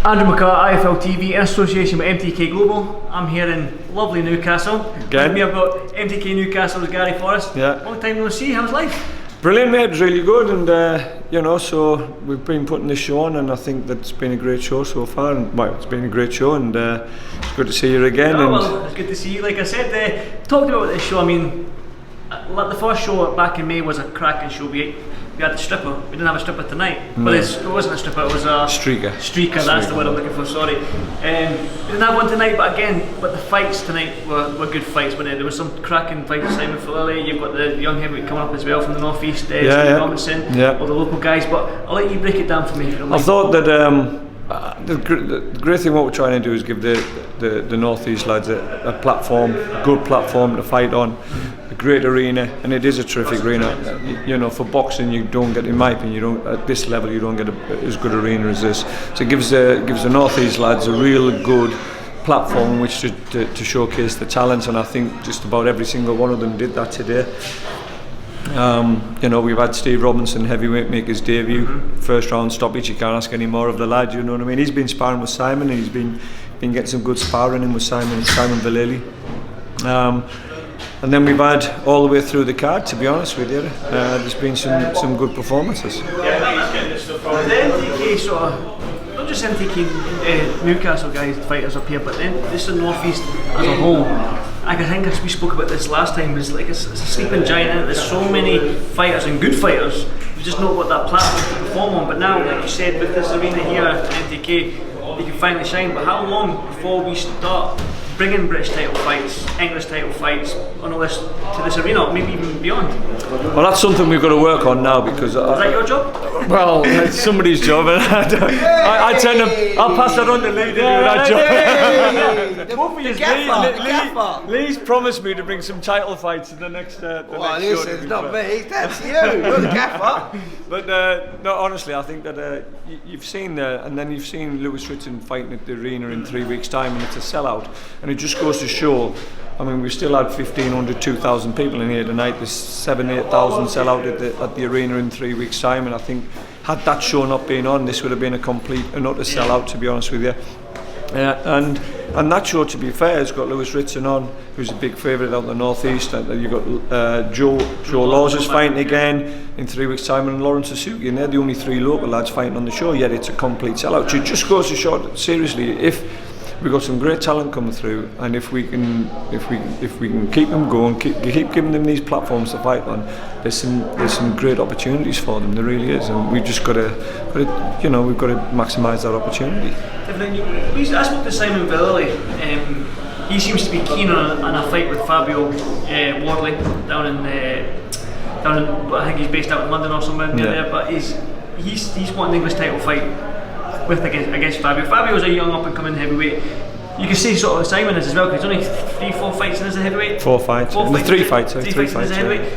Andrew McCART, IFL TV, in association with MTK Global. I'm here in lovely Newcastle. Again? With me I've got MTK Newcastle'S Gary Forrest. Yeah. Long time no see, how's life? Brilliant, mate. It was really good, and so we've been putting this show on, and I think that's been a great show so far. And well, it's been a great show, and it's good to see you again. Oh, well, it's good to see you. Like I said, talking about this show, I mean, like the first show back in May was a cracking show. We had the stripper. We didn't have a stripper tonight, but it wasn't a stripper. It was a streaker. That's the word I'm looking for. Sorry. We didn't have one tonight, but the fights tonight were good fights. But there was some cracking fights. Simon Filelli, you've got the young heavyweight coming up as well from the northeast. Steve Robinson, all the local guys. But I'll let you break it down for me. If you don't mind. I thought that the great thing what we're trying to do is give the northeast lads a platform, a good platform to fight on. A great arena, and it is a terrific arena. You know, for boxing, you don't get, in my opinion, you don't at this level you don't get as good arena as this. So it gives the northeast lads a real good platform in which to showcase the talents, and I think just about every single one of them did that today. We've had Steve Robinson, heavyweight, make his debut, first round stoppage. You can't ask any more of the lad. You know what I mean? He's been sparring with Simon, and he's been getting some good sparring in with Simon Filelli. And then we've had all the way through the card, to be honest with you. There's been some good performances. The MTK sort of, not just MTK Newcastle guys, fighters up here, but then this is the northeast as a whole. I think we spoke about this last time. It's like it's a sleeping giant. There's so many fighters and good fighters. We just not got that platform to perform on. But now, like you said, with this arena here at MTK, you can finally shine. But how long before we start bringing British title fights, English title fights, on all this to this arena, maybe even beyond? Well, that's something we've got to work on now, because is that your job? Well, it's somebody's job, and I'll pass that on to Lee to do that job. Lee's promised me to bring some title fights in the next. Listen, it's not me. That's you. You're the gaffer. But no, honestly, I think that you've seen and then you've seen Lewis Ritson fighting at the arena in 3 weeks' time, and it's a sellout. And it just goes to show. I mean, we still had 1,500, 2,000 people in here tonight. There's 7,000, 8,000 sell out at the arena in 3 weeks' time, and I think had that show not been on, this would have been a complete and utter sellout, to be honest with you. And that show, to be fair, has got Lewis Ritson on, who's a big favourite out in the northeast. And you've got Joe Laws is fighting again in 3 weeks' time, and Lawrence Suzuki, and they're the only three local lads fighting on the show. Yet it's a complete sellout. So it just goes to show that, seriously, if we've got some great talent coming through, and if we can keep them going, keep giving them these platforms to fight on, there's some great opportunities for them. There really is, and we've just got to maximise that opportunity. I spoke to Simon Filelli. He seems to be keen on a fight with Fabio Wardley down in I think he's based out in London or somewhere near there. But he's wanting an English title fight against Fabio. Fabio's a young up and coming heavyweight. You can see sort of Simon is as well, because he's only 3-4 fights in as a heavyweight. Three fights as a heavyweight.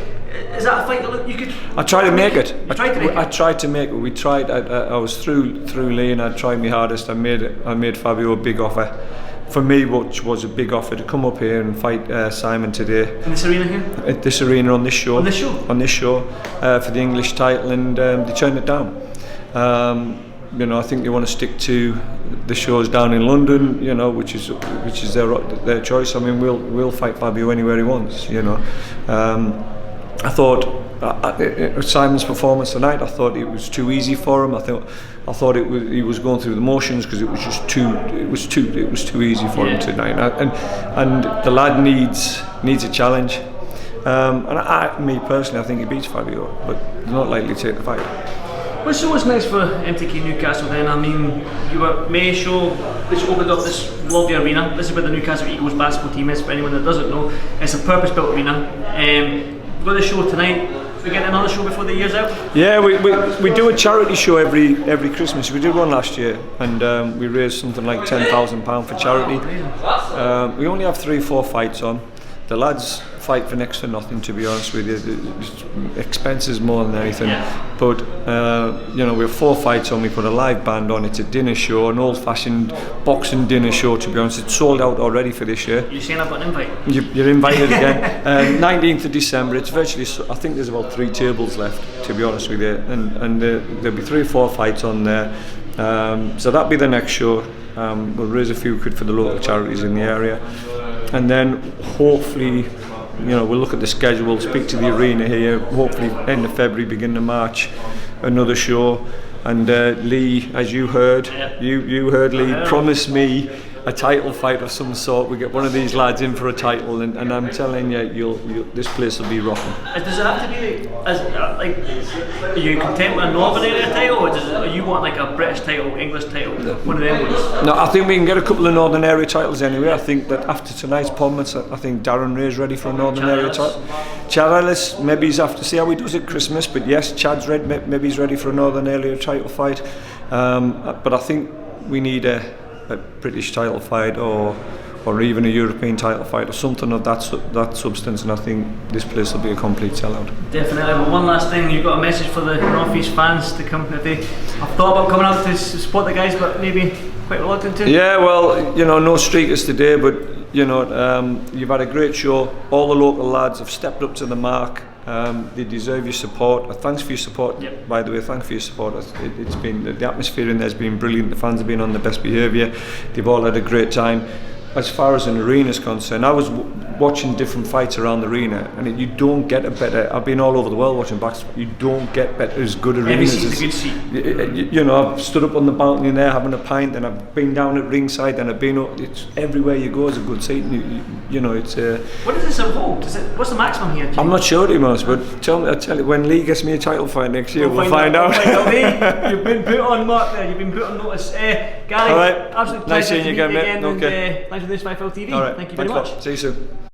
Is that a fight that you could? I tried to make it. I tried to make it. We tried. I was through Lee, and I tried my hardest. I made Fabio a big offer. For me, which was a big offer, to come up here and fight Simon today. In this arena here? At this arena, on this show. On this show? On this show, for the English title, and they turned it down. I think they want to stick to the shows down in London, which is their choice. I mean, we'll fight Fabio anywhere he wants, I thought Simon's performance tonight, I thought it was too easy for him. I thought he was going through the motions, because it was just too easy for him tonight. And the lad needs a challenge. Me personally, I think he beats Fabio, but they're not likely to take the fight. Well, so what's next for MTK Newcastle then? I mean, you were May show, which opened up this lovely arena. This is where the Newcastle Eagles basketball team is, for anyone that doesn't know. It's a purpose-built arena. We've got a show tonight. We're getting another show before the year's out? Yeah, we do a charity show every Christmas. We did one last year, and we raised something like £10,000 for charity. We only have 3-4 fights on. The lads fight for next to nothing, to be honest with you. The expenses more than anything. But we have 4 fights on. We put a live band on. It's a dinner show, an old-fashioned boxing dinner show. To be honest, it's sold out already for this year. You're saying I've got an invite? You're invited again. 19th of December. It's virtually. I think there's about 3 tables left, to be honest with you. And there'll be 3 or 4 fights on there. So that'll be the next show. We'll raise a few quid for the local charities in the area, and then hopefully, we'll look at the schedule, speak to the arena here. Hopefully, end of February, beginning of March, another show. And Lee, as you heard, you heard Lee promise me a title fight of some sort. We get one of these lads in for a title, and I'm telling you, this place will be rocking. Does it have to be are you content with a Northern Area title, or you want like a British title, English title, one of them ones? No, I think we can get a couple of Northern Area titles anyway. I think that after tonight's performance, I think Darren Ray's ready for a Northern Area title. Chad Ellis, maybe he's have to see how he does at Christmas, but yes, Chad's ready. Maybe he's ready for a Northern Area title fight. But I think we need a British title fight, or even a European title fight, or something of that substance, and I think this place will be a complete sellout. Definitely. But one last thing, you've got a message for the North East fans to come if they have thought about coming out to support the guys, but maybe quite reluctant to? Yeah, well, no streakers today, but you've had a great show. All the local lads have stepped up to the mark. They deserve your support. Thanks for your support. Yep. By the way, thanks for your support. It's been, the atmosphere in there has been brilliant. The fans have been on the best behaviour. They've all had a great time. As far as an arena is concerned, I was watching different fights around the arena, and you don't get a better. I've been all over the world watching backs. You don't get better as good arenas. I've stood up on the balcony there having a pint, and I've been down at ringside, and I've been up. It's everywhere you go is a good seat. It's. What does this hold? What's the maximum here? I'm not sure, to be honest, but I tell you, when Lee gets me a title fight next year, we'll find out. You've been put on mark there. You've been put on notice. Gary, all right. Absolute Nice pleasure seeing you again, mate. Okay. Thanks for this 5L TV. All right. Thank you very Thanks much. See you soon.